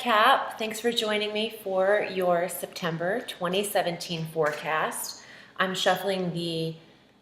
Cap. Thanks for joining me for your September 2017 forecast. I'm shuffling the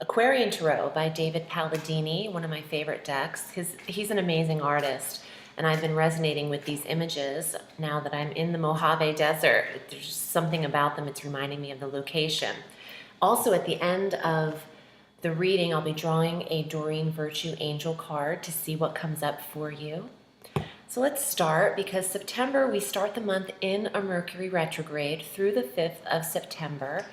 Aquarian Tarot by David Palladini, one of my favorite decks. He's an amazing artist, and I've been resonating with these images now that I'm in the Mojave Desert. There's just something about them, it's reminding me of the location. Also, at the end of the reading, I'll be drawing a Doreen Virtue Angel card to see what comes up for you. So let's start, because September, we start the month in a Mercury retrograde through the 5th of September,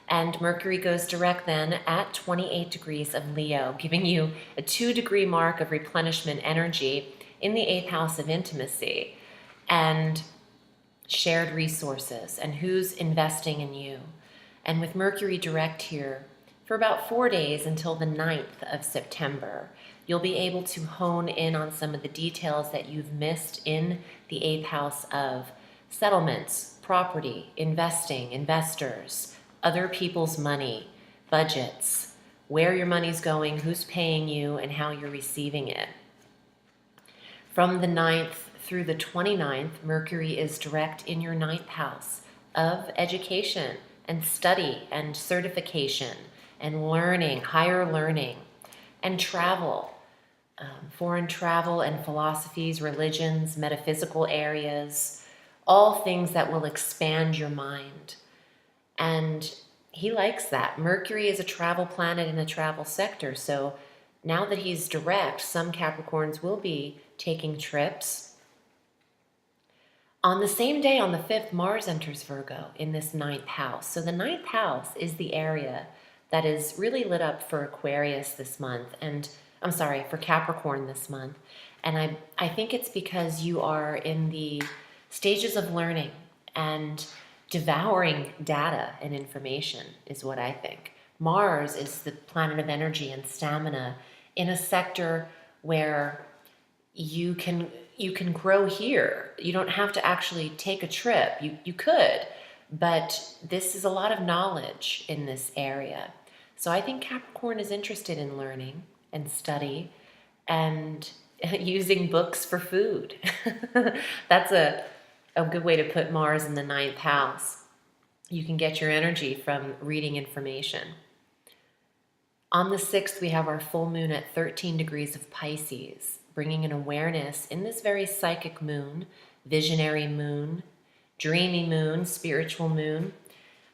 and Mercury goes direct then at 28 degrees of Leo, giving you a 2-degree mark of replenishment energy in the 8th house of intimacy and shared resources and who's investing in you. And with Mercury direct here for about 4 days until the 9th of September, you'll be able to hone in on some of the details that you've missed in the 8th house of settlements, property, investing, investors, other people's money, budgets, where your money's going, who's paying you, and how you're receiving it. From the 9th through the 29th, Mercury is direct in your 9th house of education and study and certification and learning, higher learning, and travel, foreign travel and philosophies, religions, metaphysical areas, all things that will expand your mind. And he likes that. Mercury is a travel planet in a travel sector, so now that he's direct, some Capricorns will be taking trips. On the same day, on the 5th, Mars enters Virgo in this 9th house. So the 9th house is the area that is really lit up for Aquarius this month, and for Capricorn this month. And I think it's because you are in the stages of learning and devouring data and information is what I think. Mars is the planet of energy and stamina in a sector where you can grow here. You don't have to actually take a trip. You could, but this is a lot of knowledge in this area. So I think Capricorn is interested in learning and study and using books for food. That's a good way to put Mars in the 9th house. You can get your energy from reading information. On the 6th, we have our full moon at 13 degrees of Pisces, bringing an awareness in this very psychic moon, visionary moon, dreamy moon, spiritual moon,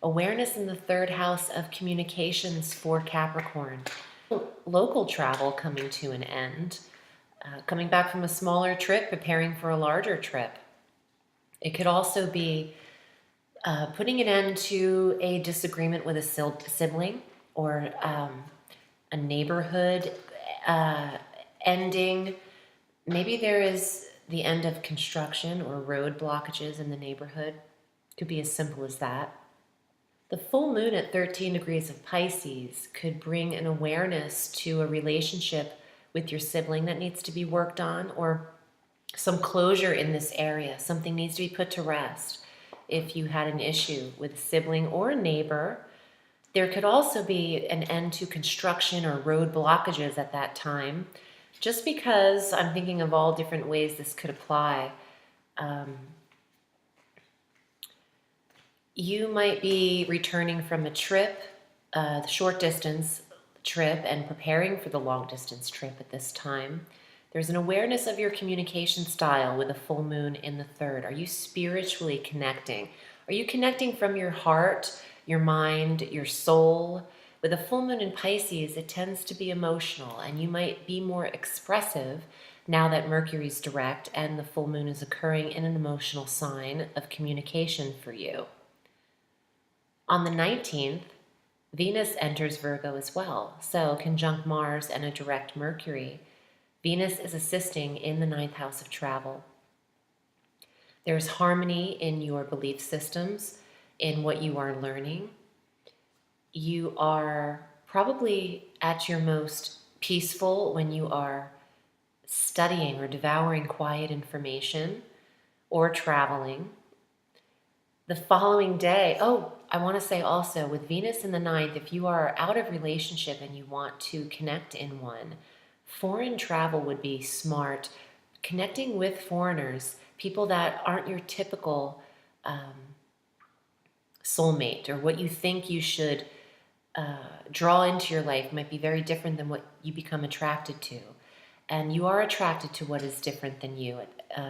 awareness in the 3rd house of communications for Capricorn. Local travel coming to an end, coming back from a smaller trip, preparing for a larger trip. It could also be putting an end to a disagreement with a sibling or a neighborhood ending. Maybe there is the end of construction or road blockages in the neighborhood. Could be as simple as that. The full moon at 13 degrees of Pisces could bring an awareness to a relationship with your sibling that needs to be worked on, or some closure in this area. Something needs to be put to rest. If you had an issue with a sibling or a neighbor, there could also be an end to construction or road blockages at that time. Just because I'm thinking of all different ways this could apply. You might be returning from a trip, the short distance trip, and preparing for the long distance trip at this time. There's an awareness of your communication style with a full moon in the 3rd. Are you spiritually connecting? Are you connecting from your heart, your mind, your soul? With a full moon in Pisces, it tends to be emotional, and you might be more expressive now that Mercury's direct and the full moon is occurring in an emotional sign of communication for you. On the 19th, Venus enters Virgo as well, so conjunct Mars and a direct Mercury. Venus is assisting in the 9th house of travel. There's harmony in your belief systems, in what you are learning. You are probably at your most peaceful when you are studying or devouring quiet information or traveling. The following day, I want to say also, with Venus in the 9th, if you are out of relationship and you want to connect in one, foreign travel would be smart. Connecting with foreigners people that aren't your typical soulmate, or what you think you should draw into your life might be very different than what you become attracted to. And you are attracted to what is different than you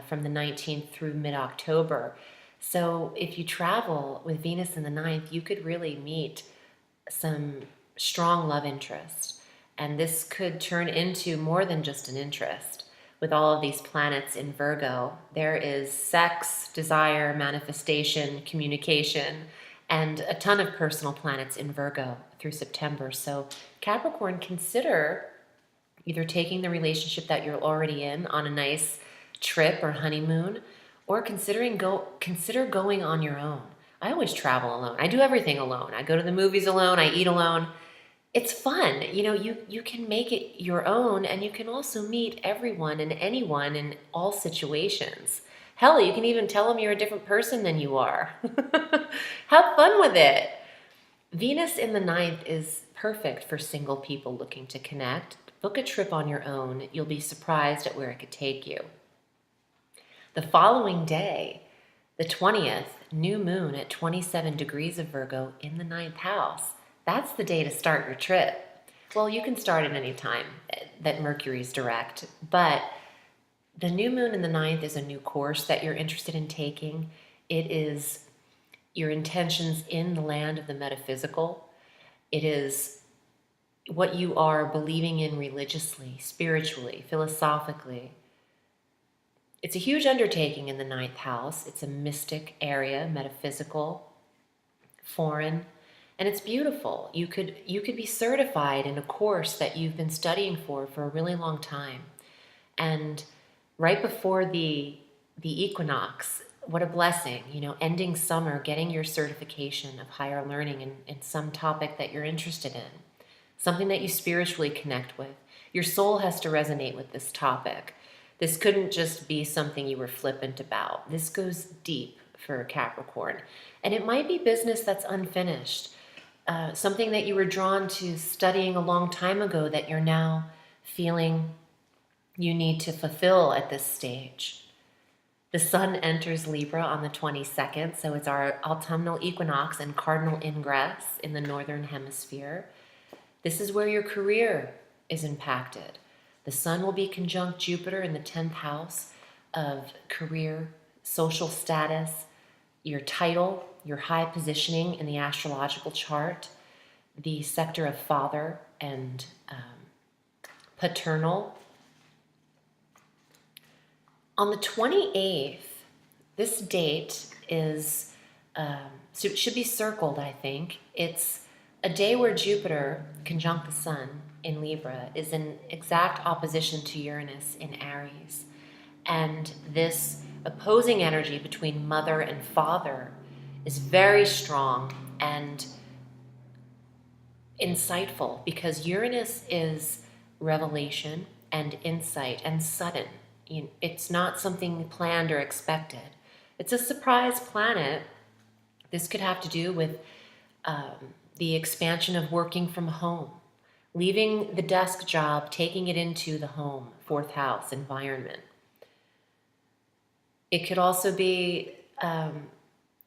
from the 19th through mid-October. So if you travel with Venus in the 9th, you could really meet some strong love interest. And this could turn into more than just an interest. With all of these planets in Virgo, there is sex, desire, manifestation, communication, and a ton of personal planets in Virgo through September. So Capricorn, consider either taking the relationship that you're already in on a nice trip or honeymoon, or consider going on your own. I always travel alone. I do everything alone. I go to the movies alone. I eat alone. It's fun. You know, you can make it your own, and you can also meet everyone and anyone in all situations. Hell, you can even tell them you're a different person than you are. Have fun with it. Venus in the 9th is perfect for single people looking to connect. Book a trip on your own. You'll be surprised at where it could take you. The following day, the 20th, new moon at 27 degrees of Virgo in the 9th house. That's the day to start your trip. Well, you can start at any time that Mercury's direct, but the new moon in the 9th is a new course that you're interested in taking. It is your intentions in the land of the metaphysical. It is what you are believing in religiously, spiritually, philosophically. It's a huge undertaking in the 9th house. It's a mystic area, metaphysical, foreign, and it's beautiful. You could be certified in a course that you've been studying for a really long time. And right before the equinox, what a blessing, you know, ending summer, getting your certification of higher learning in some topic that you're interested in, something that you spiritually connect with. Your soul has to resonate with this topic. This couldn't just be something you were flippant about. This goes deep for Capricorn. And it might be business that's unfinished, something that you were drawn to studying a long time ago that you're now feeling you need to fulfill at this stage. The sun enters Libra on the 22nd, so it's our autumnal equinox and cardinal ingress in the northern hemisphere. This is where your career is impacted. The sun will be conjunct Jupiter in the 10th house of career, social status, your title, your high positioning in the astrological chart, the sector of father and paternal. On the 28th, this date is, so it should be circled, I think. It's a day where Jupiter, conjunct the sun in Libra, is in exact opposition to Uranus in Aries. And this opposing energy between mother and father is very strong and insightful, because Uranus is revelation and insight and sudden. It's not something planned or expected. It's a surprise planet. This could have to do with the expansion of working from home, leaving the desk job, taking it into the home, 4th house environment. It could also be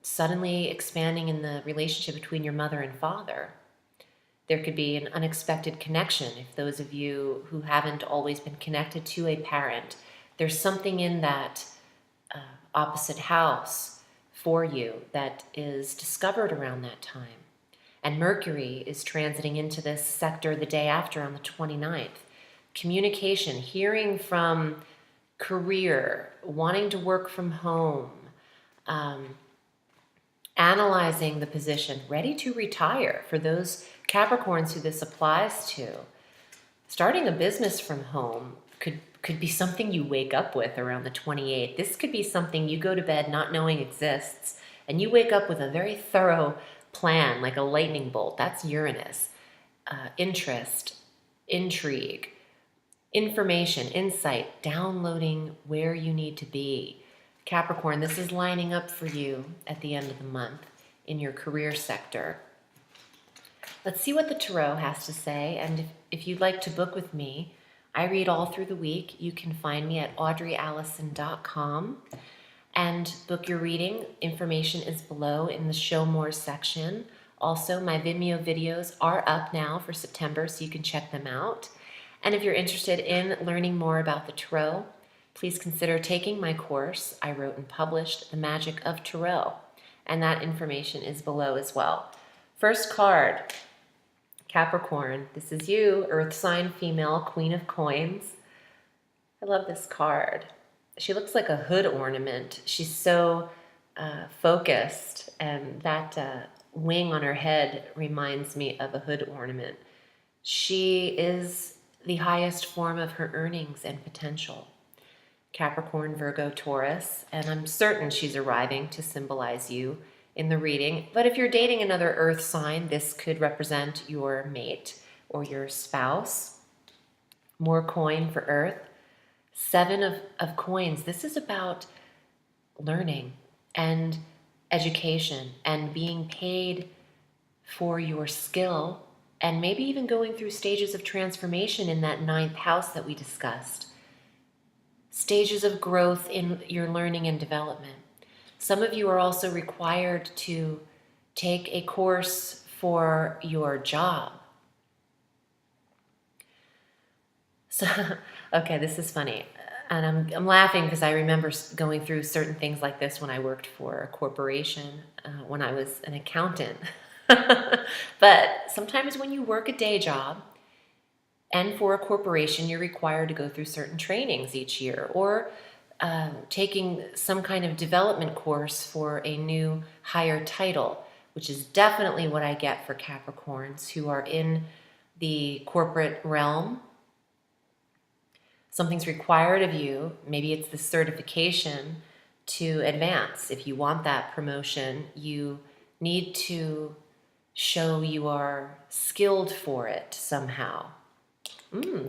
suddenly expanding in the relationship between your mother and father. There could be an unexpected connection. If those of you who haven't always been connected to a parent, there's something in that opposite house for you that is discovered around that time. And Mercury is transiting into this sector the day after on the 29th. Communication, hearing from career, wanting to work from home, analyzing the position, ready to retire for those Capricorns who this applies to. Starting a business from home could be something you wake up with around the 28th. This could be something you go to bed not knowing exists, and you wake up with a very thorough plan, like a lightning bolt. That's Uranus. Interest, intrigue, information, insight, downloading where you need to be. Capricorn, this is lining up for you at the end of the month in your career sector. Let's see what the Tarot has to say, and if you'd like to book with me, I read all through the week. You can find me at audreyalison.com. and book your reading. Information is below in the Show More section. Also, my Vimeo videos are up now for September, so you can check them out. And if you're interested in learning more about the Tarot, please consider taking my course I wrote and published, The Magic of Tarot, and that information is below as well. First card, Capricorn. This is you, Earth sign female, Queen of Coins. I love this card. She looks like a hood ornament. She's so focused, and that wing on her head reminds me of a hood ornament. She is the highest form of her earnings and potential. Capricorn, Virgo, Taurus, and I'm certain she's arriving to symbolize you in the reading. But if you're dating another earth sign, this could represent your mate or your spouse. More coin for earth. 7 of coins. This is about learning and education and being paid for your skill, and maybe even going through stages of transformation in that 9th house that we discussed. Stages of growth in your learning and development. Some of you are also required to take a course for your job. So, okay, this is funny. And I'm laughing because I remember going through certain things like this when I worked for a corporation, when I was an accountant. But sometimes when you work a day job, and for a corporation, you're required to go through certain trainings each year, or taking some kind of development course for a new higher title, which is definitely what I get for Capricorns who are in the corporate realm. Something's required of you. Maybe it's the certification to advance. If you want that promotion, you need to show you are skilled for it somehow.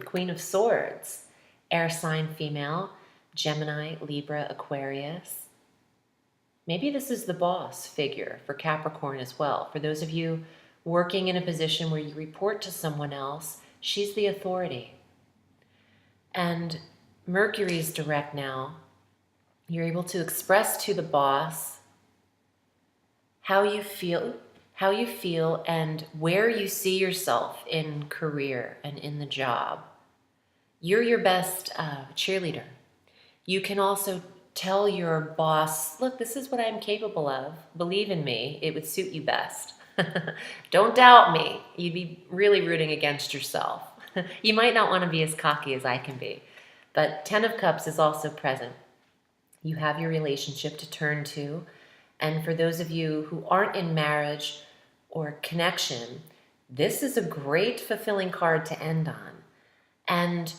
Queen of Swords, air sign female, Gemini, Libra, Aquarius. Maybe this is the boss figure for Capricorn as well. For those of you working in a position where you report to someone else, she's the authority. And Mercury's direct now. You're able to express to the boss how you feel and where you see yourself in career and in the job. You're your best cheerleader. You can also tell your boss, look, this is what I'm capable of. Believe in me. It would suit you best. Don't doubt me. You'd be really rooting against yourself. You might not want to be as cocky as I can be. But 10 of Cups is also present. You have your relationship to turn to. And for those of you who aren't in marriage or connection, this is a great fulfilling card to end on. And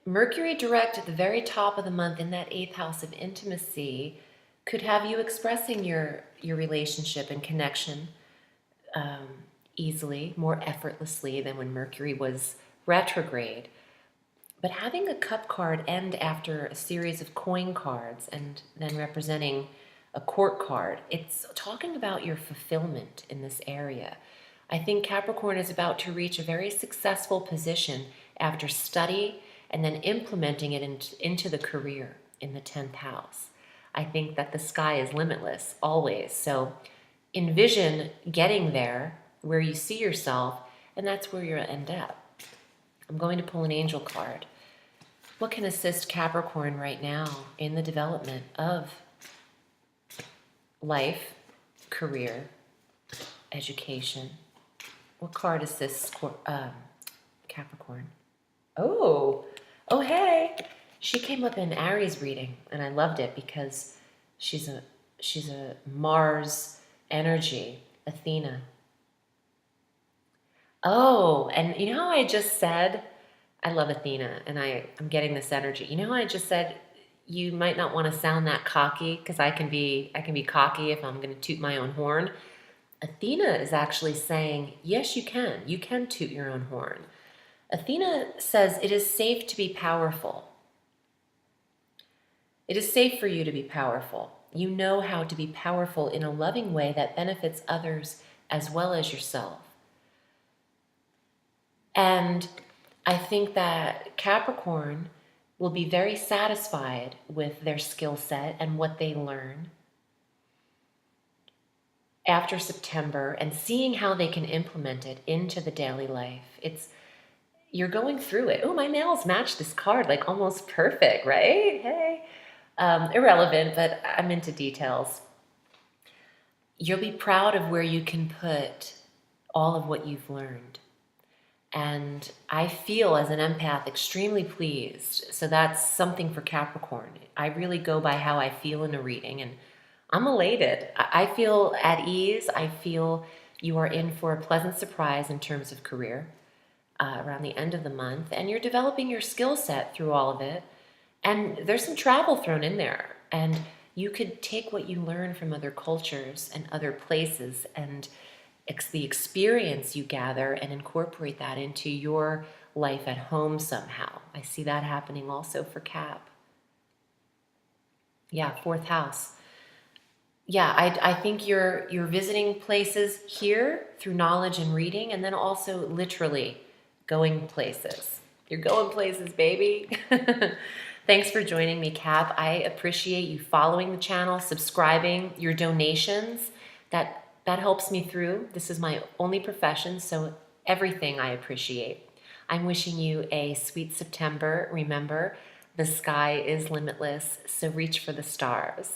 Mercury direct at the very top of the month in that 8th house of intimacy could have you expressing your relationship and connection easily, more effortlessly than when Mercury was retrograde. But having a cup card end after a series of coin cards and then representing a court card, it's talking about your fulfillment in this area. I think Capricorn is about to reach a very successful position after study and then implementing it into the career in the 10th house. I think that the sky is limitless, always. So envision getting there where you see yourself, and that's where you'll end up. I'm going to pull an angel card. What can assist Capricorn right now in the development of life, career, education? What card assists Capricorn? Oh, hey! She came up in Aries reading, and I loved it because she's a Mars energy, Athena. Oh, and you know how I just said, I love Athena, and I'm getting this energy. You know how I just said you might not want to sound that cocky, because I can be cocky if I'm going to toot my own horn. Athena is actually saying, yes, you can. You can toot your own horn. Athena says it is safe to be powerful. It is safe for you to be powerful. You know how to be powerful in a loving way that benefits others as well as yourself. And I think that Capricorn, will be very satisfied with their skill set and what they learn after September and seeing how they can implement it into the daily life. You're going through it. Oh, my nails match this card like almost perfect, right? Hey. Irrelevant, but I'm into details. You'll be proud of where you can put all of what you've learned. And I feel as an empath extremely pleased. So that's something for Capricorn. I really go by how I feel in a reading, and I'm elated. I feel at ease. I feel you are in for a pleasant surprise in terms of career around the end of the month, and you're developing your skill set through all of it. And there's some travel thrown in there, and you could take what you learn from other cultures and other places and the experience you gather and incorporate that into your life at home somehow. I see that happening also for Cap. Yeah, fourth house. Yeah, I think you're visiting places here through knowledge and reading, and then also literally going places. You're going places, baby. Thanks for joining me, Cap. I appreciate you following the channel, subscribing, your donations. That helps me through. This is my only profession, so everything I appreciate. I'm wishing you a sweet September. Remember, the sky is limitless, so reach for the stars.